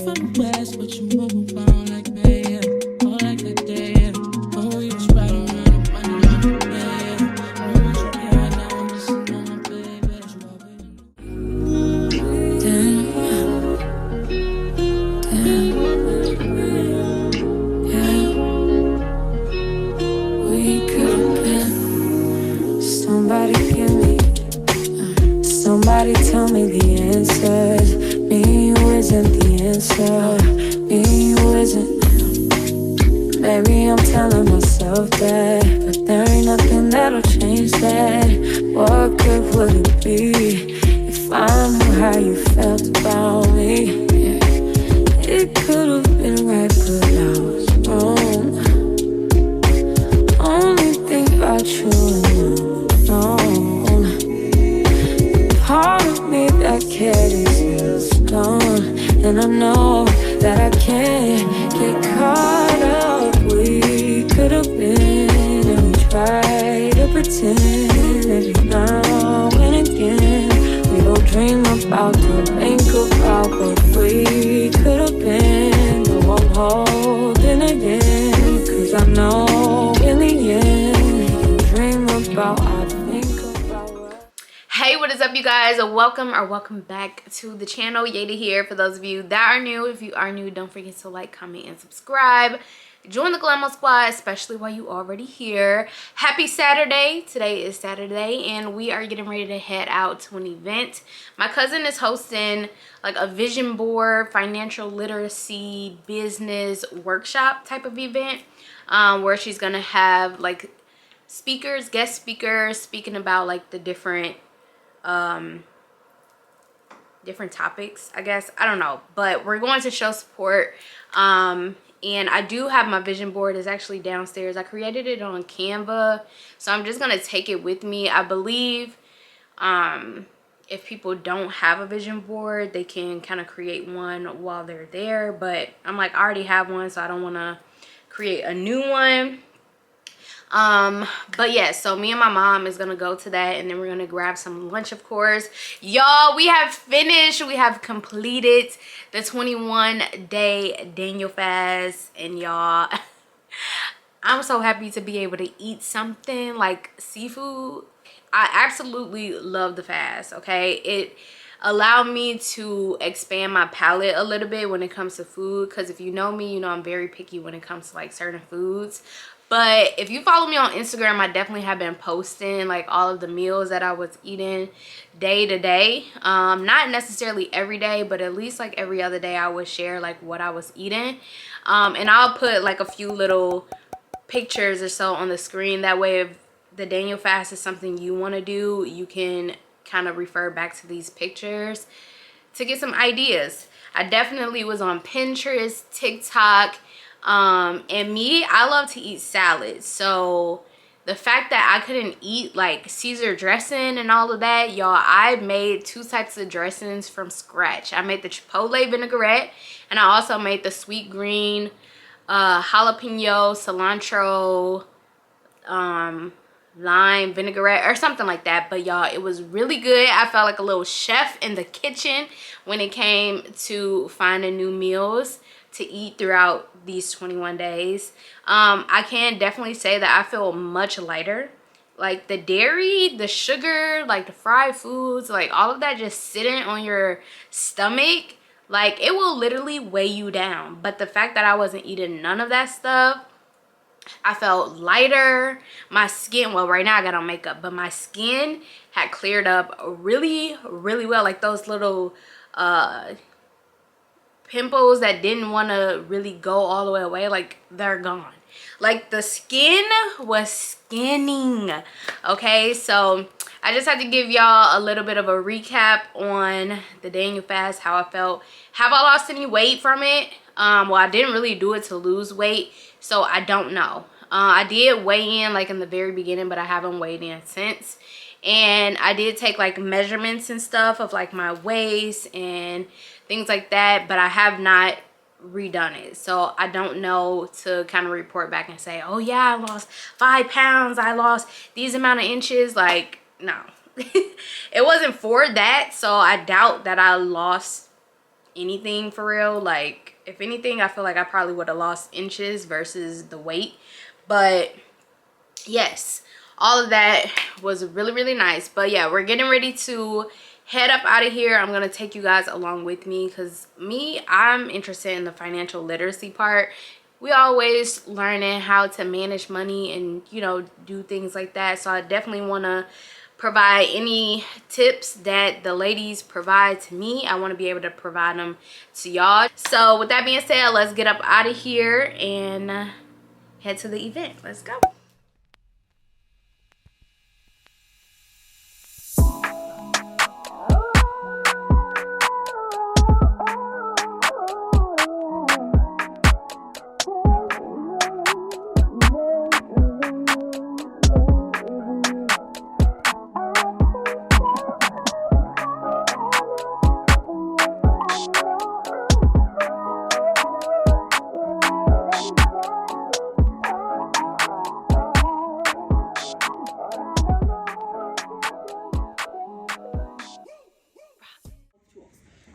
from the west, but you move around like me, yeah. All like that day, yeah. Oh, you just ride around and running off the bed, yeah. Oh, what you be right now, I'm just sitting on my baby. You already know. Damn, yeah. We could've been. Somebody give me, somebody tell me the answers. Me and you isn't the answer. Me and you isn't. Maybe I'm telling myself that, but there ain't nothing that'll change that. What good would it be if I knew how you felt about me? Yeah. It could've been right, but I was wrong. Only think about you and alone. Part of me that cared is gone, and I know that I can't get caught up. We could've been, and we try to pretend every now and again. We don't dream about, don't think about what we could've been. No, I'm holding again, 'cause I know in the end, you dream about, I think about what. Hey, what is up, you guys? Welcome back to the channel. Yeada here. For those of you that are new, if you are new, don't forget to like, comment, and subscribe. Join the Glamour Squad, especially while you already here. Happy Saturday. Today is Saturday, and we are getting ready to head out to an event. My cousin is hosting like a vision board, financial literacy, business workshop type of event, where she's gonna have like speakers, guest speakers, speaking about like the different topics, I guess. I don't know, but we're going to show support. And I do have my vision board. It's actually downstairs. I created it on Canva, so I'm just gonna take it with me. I believe if people don't have a vision board, they can kind of create one while they're there, but I'm like, I already have one, so I don't want to create a new one. But yeah, so me and my mom is gonna go to that, and then we're gonna grab some lunch, of course. Y'all, we have completed the 21-day Daniel fast, and y'all, I'm so happy to be able to eat something like seafood. I absolutely love the fast. Okay, it allowed me to expand my palate a little bit when it comes to food, because if you know me, you know I'm very picky when it comes to like certain foods. But if you follow me on Instagram, I definitely have been posting like all of the meals that I was eating day to day. Not necessarily every day, but at least like every other day I would share like what I was eating. And I'll put like a few little pictures or so on the screen. That way, if the Daniel fast is something you want to do, you can kind of refer back to these pictures to get some ideas. I definitely was on Pinterest, TikTok. And me, I love to eat salads, so the fact that I couldn't eat like Caesar dressing and all of that, y'all, I made 2 types of dressings from scratch. I made the chipotle vinaigrette, and I also made the sweet green jalapeno, cilantro, lime vinaigrette or something like that. But y'all, it was really good. I felt like a little chef in the kitchen when it came to finding new meals to eat throughout these 21 days. I can definitely say that I feel much lighter. Like the dairy, the sugar, like the fried foods, like all of that just sitting on your stomach, like it will literally weigh you down. But the fact that I wasn't eating none of that stuff, I felt lighter. My skin, well, right now I got on makeup, but my skin had cleared up really, really well. Like those little pimples that didn't want to really go all the way away, like they're gone. Like the skin was skinning. Okay, so I just had to give y'all a little bit of a recap on the Daniel fast, how I felt. Have I lost any weight from it? Well, I didn't really do it to lose weight, so I don't know. I did weigh in like in the very beginning, but I haven't weighed in since. And I did take like measurements and stuff of like my waist and things like that, but I have not redone it, so I don't know to kind of report back and say, oh yeah, I lost 5 pounds, I lost these amount of inches. Like, no. It wasn't for that, so I doubt that I lost anything for real. Like, if anything, I feel like I probably would have lost inches versus the weight. But yes, all of that was really, really nice. But yeah, we're getting ready to head up out of here. I'm gonna take you guys along with me because I'm interested in the financial literacy part. We always learning how to manage money and, you know, do things like that. So I definitely want to provide any tips that the ladies provide to me. I want to be able to provide them to y'all. So with that being said, let's get up out of here and head to the event. Let's go.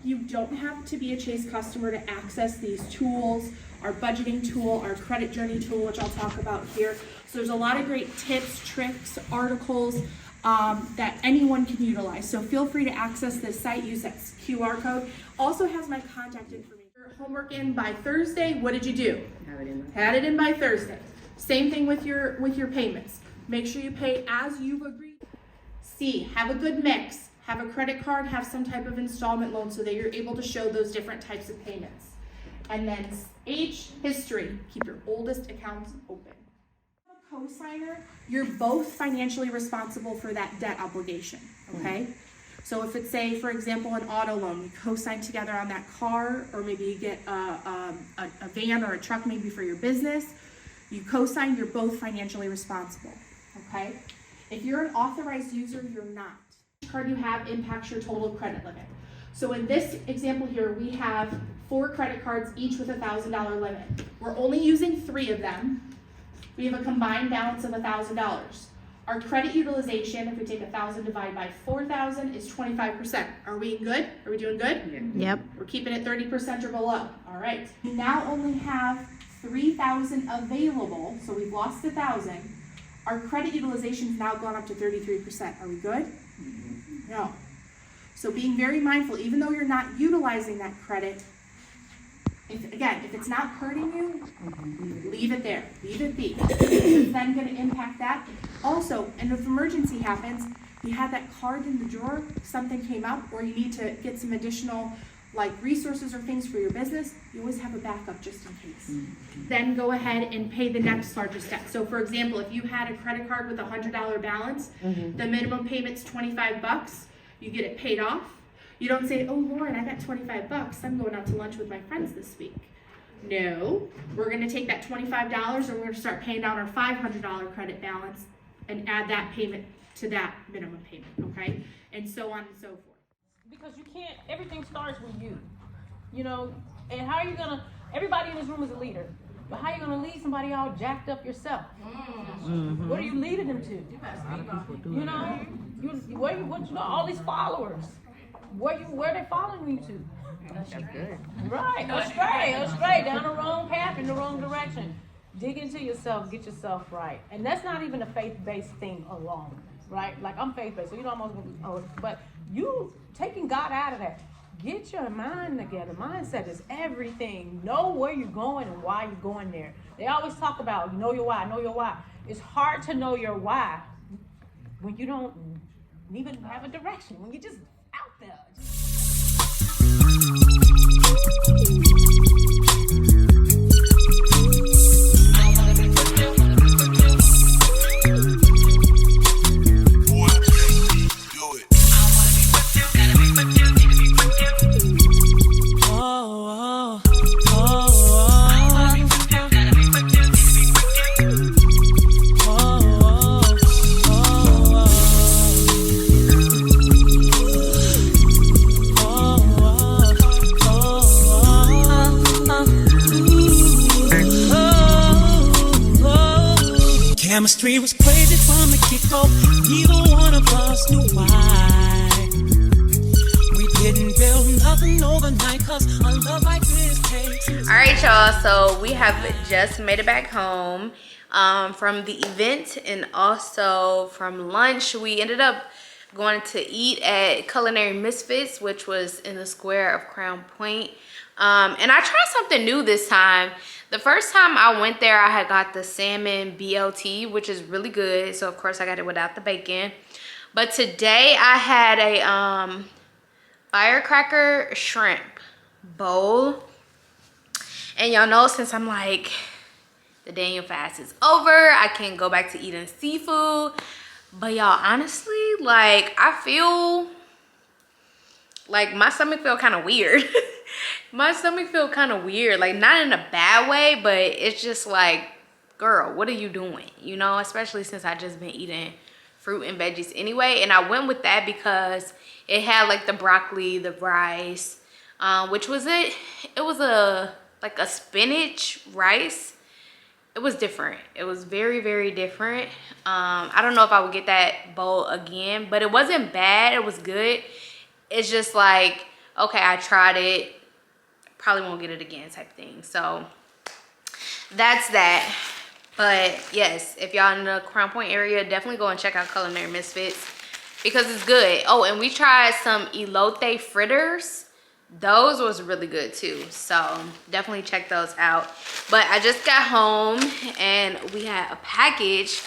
You don't have to be a Chase customer to access these tools, our budgeting tool, our credit journey tool, which I'll talk about here. So there's a lot of great tips, tricks, articles that anyone can utilize. So feel free to access this site, use that QR code. Also has my contact information. Your homework in by Thursday, what did you do? Had it in by Thursday. Same thing with your payments. Make sure you pay as you've agreed. C, have a good mix. Have a credit card, have some type of installment loan so that you're able to show those different types of payments. And then H, history. Keep your oldest accounts open. A co-signer, you're both financially responsible for that debt obligation, okay? So if it's, say, for example, an auto loan, you co-sign together on that car, or maybe you get a van or a truck maybe for your business, you co-sign, you're both financially responsible, okay? If you're an authorized user, you're not. Card you have impacts your total credit limit. So in this example here, we have 4 credit cards, each with a $1,000 limit. We're only using 3 of them. We have a combined balance of $1,000. Our credit utilization, if we take 1,000 divided by 4,000, is 25%. Are we good? Are we doing good? Yep. We're keeping it 30% or below. All right. We now only have 3,000 available, so we've lost 1,000. Our credit utilization has now gone up to 33%. Are we good? No. So being very mindful, even though you're not utilizing that credit, if it's not hurting you, leave it there. Leave it be. It's then going to impact that. Also, and if emergency happens, you have that card in the drawer, something came up, or you need to get some additional resources or things for your business, you always have a backup just in case. Then go ahead and pay the next largest debt. So for example, if you had a credit card with a $100 balance, the minimum payment's $25, you get it paid off. You don't say, oh Lauren, I got $25, I'm going out to lunch with my friends this week. No, we're gonna take that $25 and we're gonna start paying down our $500 credit balance and add that payment to that minimum payment, okay? And so on and so forth. Because you can't, everything starts with you, you know, and how are you gonna, everybody in this room is a leader, but how are you gonna lead somebody all jacked up yourself? What are you leading them to? You know, all these followers, where they following you to? Right, astray, down the wrong path, in the wrong direction. Dig into yourself, get yourself right. And that's not even a faith-based thing alone, right? Like I'm faith-based, so you know I'm always gonna be, but you taking God out of that. Get your mind together. Mindset is everything. Know where you're going and why you're going there. They always talk about know your why, know your why. It's hard to know your why when you don't even have a direction, when you're just out there. Chemistry was crazy from the get-go. Neither one of us knew why. We Didn't build nothing overnight, cause a love like this takes. All right, y'all, so we have just made it back home from the event and also from lunch. We ended up going to eat at Culinary Misfits, which was in the square of Crown Point. And I tried something new this time. The first time I went there, I had got the salmon BLT, which is really good. So of course I got it without the bacon. But today I had a firecracker shrimp bowl. And y'all know, since I'm like, the Daniel fast is over, I can go back to eating seafood. But y'all, honestly, like, I feel like my stomach feel kind of weird. My stomach feel kind of weird, like not in a bad way, but it's just like, girl, what are you doing? You know, especially since I just been eating fruit and veggies anyway. And I went with that because it had like the broccoli, the rice, which was it was like a spinach rice. It was different. It was very, very different. I don't know if I would get that bowl again, but it wasn't bad. It was good. It's just like, okay, I tried it, probably won't get it again type thing. So that's that. But yes, if y'all in the Crown Point area, definitely go and check out Culinary Misfits because it's good. Oh, and we tried some elote fritters. Those was really good too, so definitely check those out. But I just got home and we had a package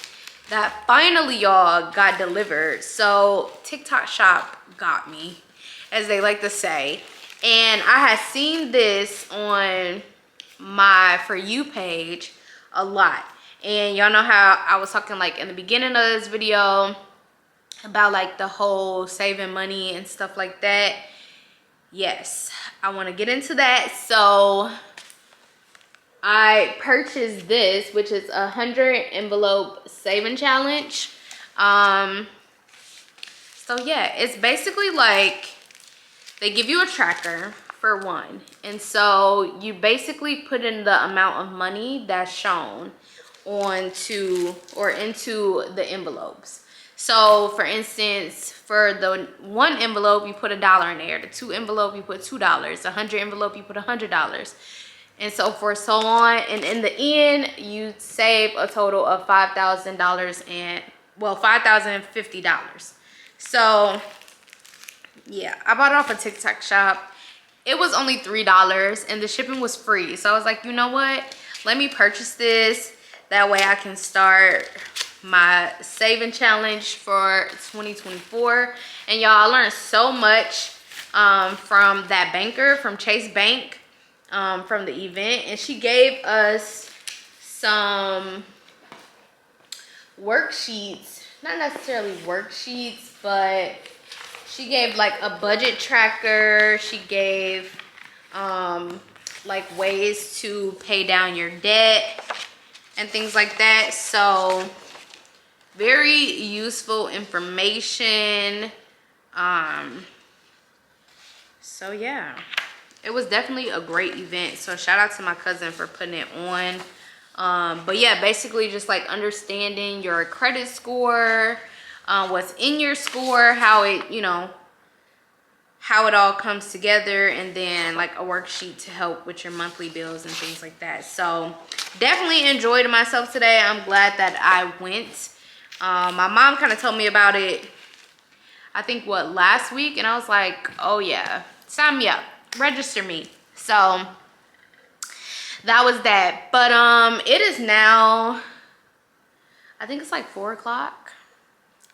that finally, y'all, got delivered. So TikTok shop got me, as they like to say. And I had seen this on my For You page a lot. And y'all know how I was talking like in the beginning of this video about like the whole saving money and stuff like that. Yes, I want to get into that. So I purchased this, which is a 100 envelope saving challenge. So yeah, it's basically like they give you a tracker for one. And so you basically put in the amount of money that's shown onto or into the envelopes. So for instance, for the one envelope, you put $1 in there. The two envelope, you put $2. The 100 envelope, you put $100. And so forth, so on. And in the end, you save a total of $5,000 and, well, $5,050. So yeah, I bought it off a TikTok shop. It was only $3 and the shipping was free. So I was like, you know what? Let me purchase this. That way I can start my saving challenge for 2024. And y'all, I learned so much from that banker, from Chase Bank, from the event. And she gave us some worksheets, not necessarily worksheets, but she gave like a budget tracker. She gave like ways to pay down your debt and things like that. So very useful information. So yeah, it was definitely a great event. So shout out to my cousin for putting it on. But yeah, basically just like understanding your credit score, what's in your score, how it, you know, how it all comes together, and then like a worksheet to help with your monthly bills and things like that. So definitely enjoyed myself today. I'm glad that I went. My mom kind of told me about it, I think what, last week, and I was like, oh yeah, sign me up, register me. So that was that. But it is now, I think it's like 4 o'clock,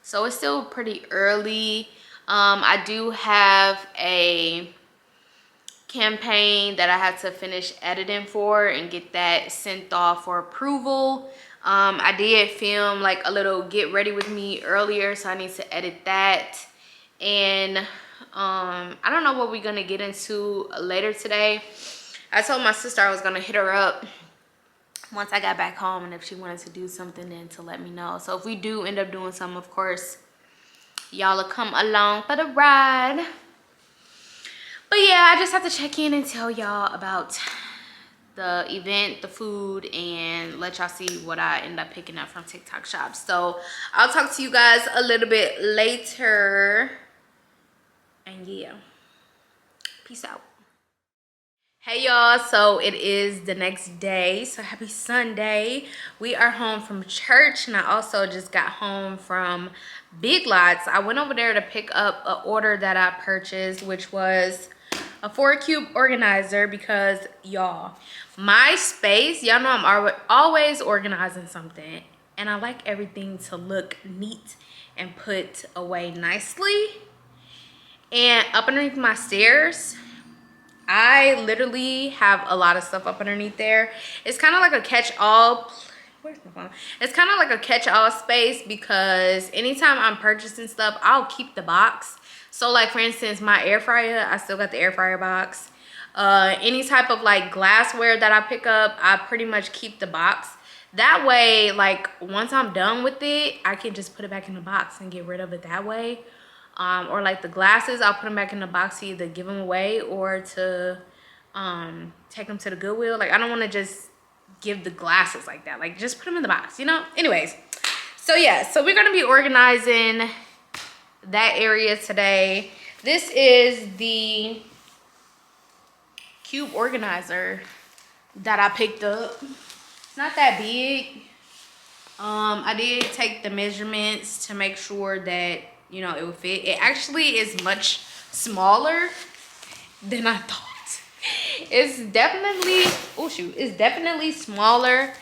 so it's still pretty early. I do have a campaign that I have to finish editing for and get that sent off for approval. I did film like a little get ready with me earlier, so I need to edit that. And I don't know what we're gonna get into later today. I told my sister I was gonna hit her up once I got back home, and if she wanted to do something, then to let me know. So if we do end up doing something, of course, y'all will come along for the ride. But yeah, I just have to check in and tell y'all about the event, the food, and let y'all see what I end up picking up from TikTok shop. So I'll talk to you guys a little bit later. And yeah. Peace out. Hey y'all, so it is the next day, so happy Sunday. We are home from church, and I also just got home from Big Lots. I went over there to pick up an order that I purchased, which was a 4-cube organizer, because y'all, my space, y'all know I'm always organizing something, and I like everything to look neat and put away nicely. And up underneath my stairs, I literally have a lot of stuff up underneath there. It's kind of like a catch-all. Where's my phone? It's kind of like a catch-all space, because anytime I'm purchasing stuff, I'll keep the box. So like, for instance, my air fryer, I still got the air fryer box. Any type of like glassware that I pick up, I pretty much keep the box. That way, like, once I'm done with it, I can just put it back in the box and get rid of it that way. Or like the glasses, I'll put them back in the box to either give them away or to take them to the Goodwill. Like, I don't want to just give the glasses like that. Like, just put them in the box, you know? Anyways, so yeah, so we're going to be organizing that area today. This is the cube organizer that I picked up. It's not that big. I did take the measurements to make sure that, you know, it would fit. It actually is much smaller than I thought. It's definitely, oh shoot, it's definitely smaller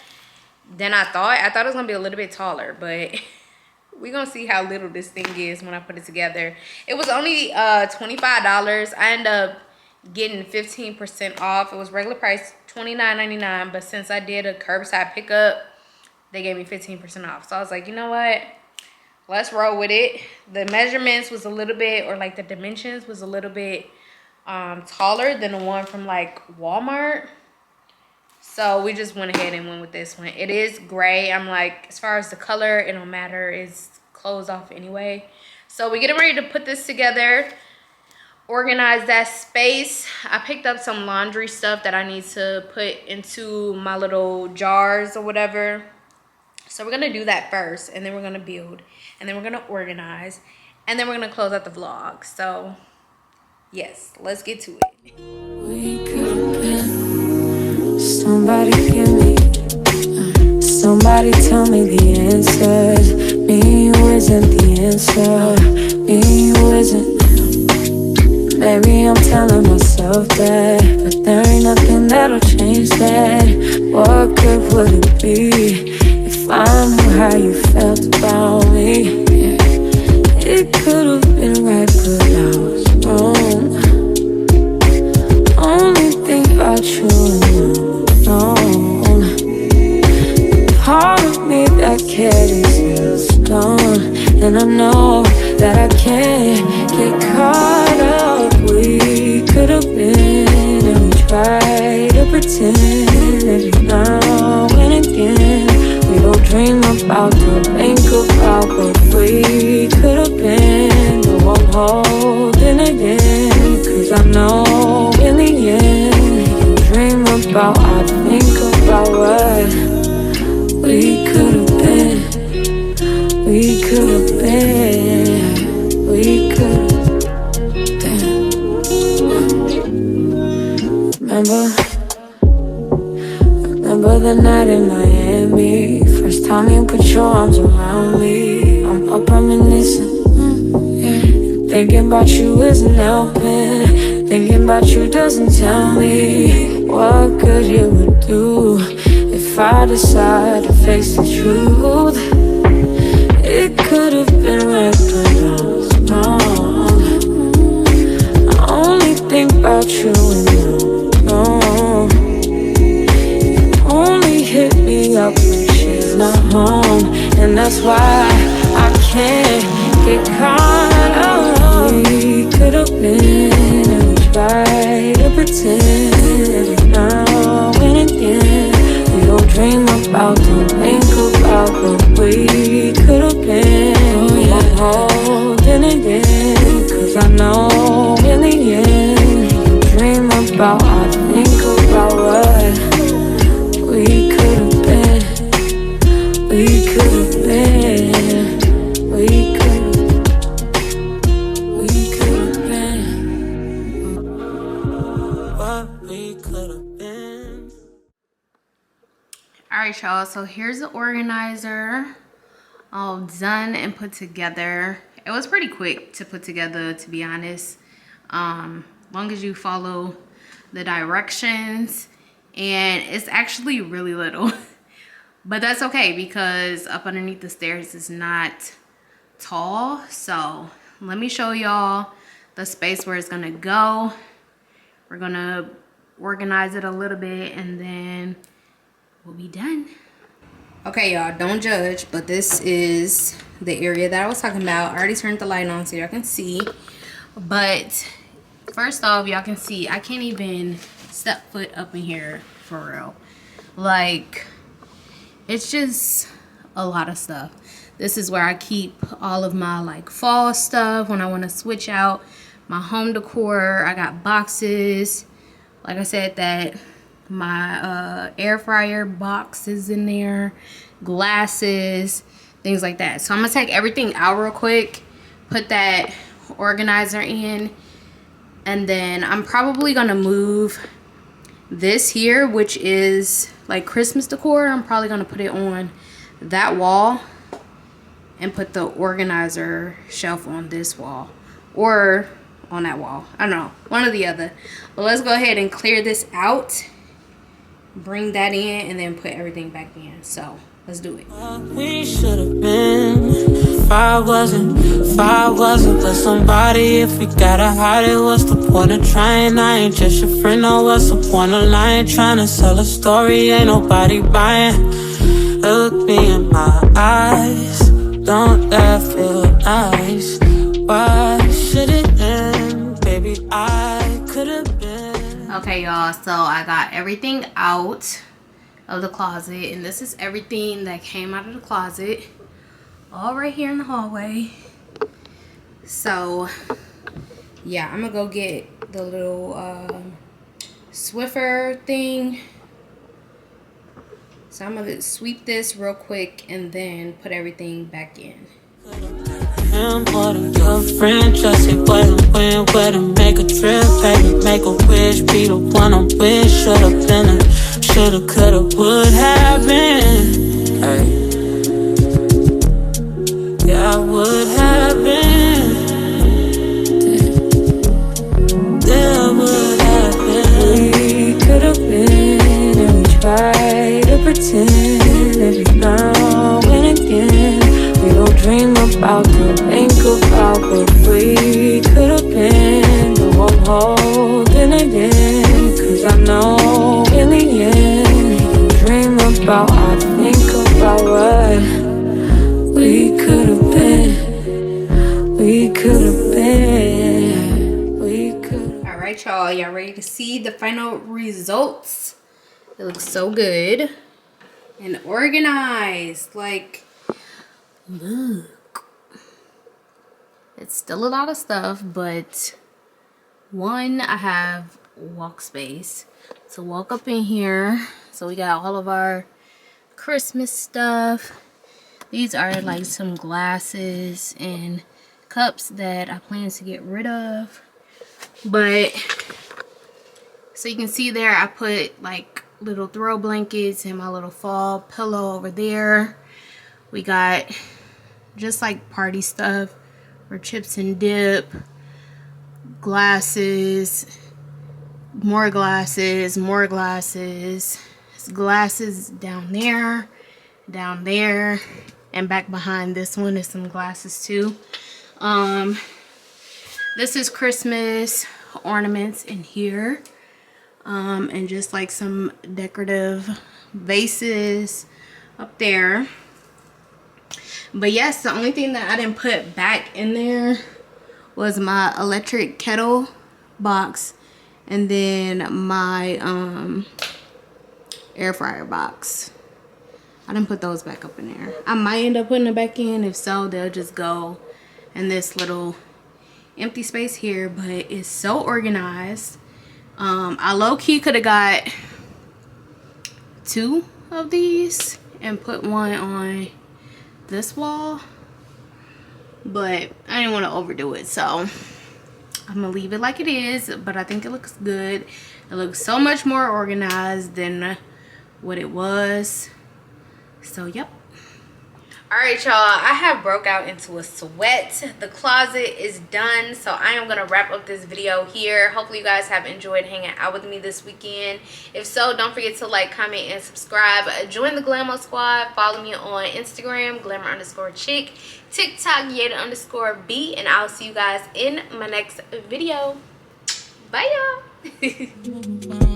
than I thought. I thought it was gonna be a little bit taller, but we're gonna see how little this thing is when I put it together. It was only $25. I ended up getting 15% off. It was regular price $29.99, but since I did a curbside pickup, they gave me 15% off. So I was like, you know what? Let's roll with it. The measurements was a little bit, or like the dimensions was a little bit taller than the one from like Walmart. So we just went ahead and went with this one. It is gray. I'm like, as far as the color, it don't matter. It's closed off anyway. So we're getting ready to put this together, organize that space. I picked up some laundry stuff that I need to put into my little jars or whatever. So we're gonna do that first, and then we're gonna build, and then we're gonna organize, and then we're gonna close out the vlog. So yes, let's get to it. We could have been somebody give me, somebody tell me the answers. Me, you isn't the answer. Me, you isn't. Maybe I'm telling myself that, but there ain't nothing that'll change that. What good would it be if I knew how you felt about me? Yeah. It could have been right, but I was wrong. Only think about you alone. Part of me that cared is gone, and I know that I can't get caught up. We could have been, and we try to pretend every now and again. We don't dream about, don't think about what we could have been. No, I'm holding it in, 'cause I know in the end, you dream about, I think about what we could have been. We could have been. We could have. Remember the night in Miami. First time you put your arms around me. I'm up reminiscing, yeah. Thinking about you isn't helping. Thinking about you doesn't tell me what good you would do if I decide to face the truth. It could have been right, but I was wrong. I only think about you and you know. Only hit me up when she's not home, and that's why I can't get caught up. We could have been, and we try to pretend every now and again. We don't dream about, don't think about what we could have been. I'm holding it in, 'cause I know in the end, you dream about, I think about what we could have been. We could have been. We could have been. what we could have been. All right, y'all, so here's the organizer all done and put together. It was pretty quick to put together, to be honest. Long as you follow the directions, and it's actually really little. But that's okay, because up underneath the stairs is not tall. So let me show y'all the space where it's gonna go. We're gonna organize it a little bit and then we'll be done. Okay, y'all, don't judge, but this is the area that I was talking about. I already turned the light on so y'all can see. But first off, y'all can see I can't even step foot up in here for real. Like, it's just a lot of stuff. This is where I keep all of my like fall stuff when I want to switch out my home decor. I got boxes, like I said, that my air fryer box is in there, glasses, things like that. So I'm gonna take everything out real quick, put that organizer in, and then I'm probably gonna move this here, which is like Christmas decor. I'm probably gonna put it on that wall and put the organizer shelf on this wall or on that wall. I don't know, one or the other. But let's go ahead and clear this out, bring that in, and then put everything back in. So let's do it. We should have been. If I wasn't with somebody, if we gotta hide it, what's the point of trying? I ain't just your friend, no, what's the point of lying? Trying to sell a story, ain't nobody buying. Look me in my eyes, don't that feel nice? Why should it end? Baby, I could have been. Okay, y'all, so I got everything out of the closet, and this is everything that came out of the closet, all right here in the hallway. So yeah, I'm gonna go get the little Swiffer thing. So I'm gonna sweep this real quick and then put everything back in. I'm more than your friend, just say what and when, where to make a trip, baby, make a wish, be the one I'm with. Should've been a, shoulda, coulda, would have been. Hey. Yeah, I would have been. Yeah, I would have been. We could have been, and we try to pretend every now and again. We don't dream about, don't think about what we could have been. No, I'm holding it in, 'cause I know in the end, you dream about, I think about what we could have been. We could have been. We could. All right, y'all ready to see the final results? It looks so good and organized. Like, look, it's still a lot of stuff, but one, I have walk space to walk up in here. So we got all of our Christmas stuff. These are like some glasses and cups that I plan to get rid of. But so you can see there, I put like little throw blankets and my little fall pillow over there. We got just like party stuff or chips and dip, glasses, more glasses, more glasses. There's glasses down there, and back behind this one is some glasses too. This is Christmas ornaments in here, and just like some decorative vases up there. But yes, the only thing that I didn't put back in there was my electric kettle box and then my air fryer box. I didn't put those back up in there. I might end up putting them back in. If so, they'll just go in this little empty space here, but it's so organized. I low-key could have got 2 of these and put one on this wall, but I didn't want to overdo it, so I'm gonna leave it like it is, but I think it looks good. It looks so much more organized than what it was. So yep. All right, y'all, I have broke out into a sweat. The closet is done, so I am gonna wrap up this video here. Hopefully you guys have enjoyed hanging out with me this weekend. If so, don't forget to like, comment, and subscribe. Join the Glamour Squad. Follow me on Instagram, glamour_chick, TikTok, Yeada_B, and I'll see you guys in my next video. Bye, y'all.